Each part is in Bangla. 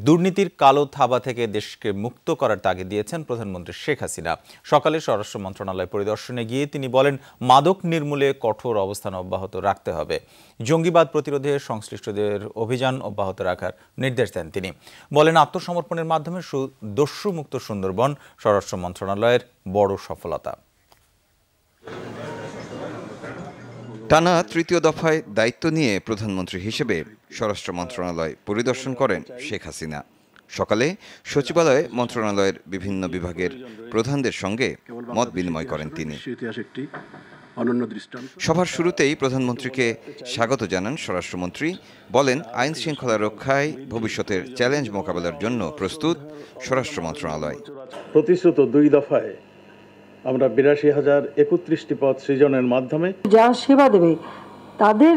দুর্নীতির কালো থাবা থেকে দেশকে মুক্ত করার তাগিদ দিয়েছেন প্রধানমন্ত্রী শেখ হাসিনা। সকালে স্বরাষ্ট্র মন্ত্রণালয় পরিদর্শনে গিয়ে তিনি বলেন, মাদক নির্মূলে কঠোর অবস্থান অব্যাহত রাখতে হবে। জঙ্গিবাদ প্রতিরোধে সংশ্লিষ্টদের অভিযান অব্যাহত রাখার নির্দেশ দেন তিনি। বলেন, আত্মসমর্পণের মাধ্যমে দস্যুমুক্ত সুন্দরবন স্বরাষ্ট্র মন্ত্রণালয়ের বড় সফলতা। টানা তৃতীয় দফায় দায়িত্ব নিয়ে প্রধানমন্ত্রী হিসেবে স্বরাষ্ট্র মন্ত্রণালয় পরিদর্শন করেন শেখ হাসিনা। সকালে সচিবালয়ে মন্ত্রণালয়ের বিভিন্ন বিভাগের প্রধানদের সঙ্গে মত বিনিময় করেন তিনি। সভার শুরুতেই প্রধানমন্ত্রীকে স্বাগত জানান স্বরাষ্ট্রমন্ত্রী। বলেন, আইন শৃঙ্খলা রক্ষায় ভবিষ্যতের চ্যালেঞ্জ মোকাবেলার জন্য প্রস্তুত স্বরাষ্ট্র মন্ত্রণালয়। প্রতিশ্রুত 2 দফায় আমরা ৮২,০৩১টি পদ সৃজনের মাধ্যমে যারা সেবা দেবে তাদের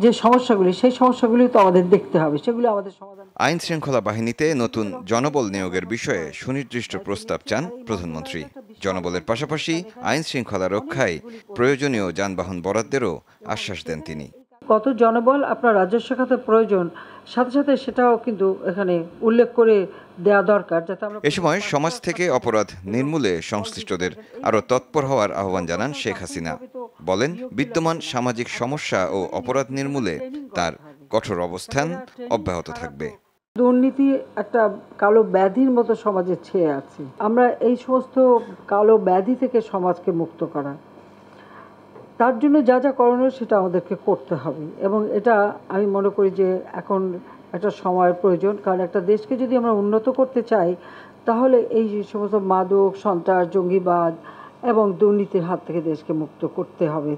যে সমস্যাগুলি, সেই সমস্যাগুলি তো আমাদের দেখতে হবে, সেগুলো আমাদের সমাধান। আইন শৃঙ্খলা বাহিনীতে নতুন জনবল নিয়োগের বিষয়ে সুনির্দিষ্ট প্রস্তাব চান প্রধানমন্ত্রী। জনবলের পাশাপাশি আইন শৃঙ্খলা রক্ষায় প্রয়োজনীয় যানবাহন বরাদ্দেরও আশ্বাস দেন তিনি। কত জনবল আপনার রাজস্ব খাতে প্রয়োজন, সাথে সাথে সেটাও কিন্তু এখানে উল্লেখ করে দেওয়া দরকার, যাতে আমরা। এ সময় সমাজ থেকে অপরাধ নির্মূলে সংশ্লিষ্টদের আরও তৎপর হওয়ার আহ্বান জানান শেখ হাসিনা। বলেন, বিদ্যমান সামাজিক সমস্যা ও অপরাধ নির্মূলে তার কঠোর অবস্থান অব্যাহত থাকবে। দুর্নীতি একটা কালো ব্যাধির মতো সমাজে ছেয়ে আছে। আমরা এই সমস্ত কালো ব্যাধি থেকে সমাজকে মুক্ত করা, তার জন্য যা যা করণীয় সেটা আমাদেরকে করতে হবে। এবং এটা আমি মনে করি যে এখন একটা সময়ের প্রয়োজন, কারণ একটা দেশকে যদি আমরা উন্নত করতে চাই, তাহলে এই সমস্ত মাদক, সন্ত্রাস, জঙ্গিবাদ এবং দুর্নীতির হাত থেকে দেশকে মুক্ত করতে হবে।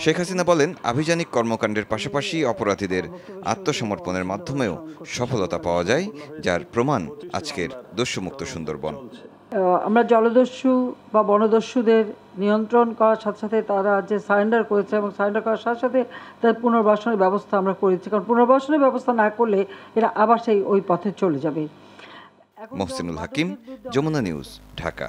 শেখ হাসিনা বলেন, আভিযানিক কর্মকাণ্ডের পাশাপাশি অপরাধীদের আত্মসমর্পণের মাধ্যমেও সফলতা পাওয়া যায়, যার প্রমাণ আজকের দস্যুমুক্ত সুন্দরবন। আমরা জলদস্যু বা বনদস্যুদের নিয়ন্ত্রণ করার সাথে সাথে তারা যে সারেন্ডার করেছে, এবং সারেন্ডার করার সাথে সাথে তাদের পুনর্বাসনের ব্যবস্থা আমরা করেছি, কারণ পুনর্বাসনের ব্যবস্থা না করলে এরা আবার ওই পথে চলে যাবে। মহসিনুল হাকিম, যমুনা নিউজ, ঢাকা।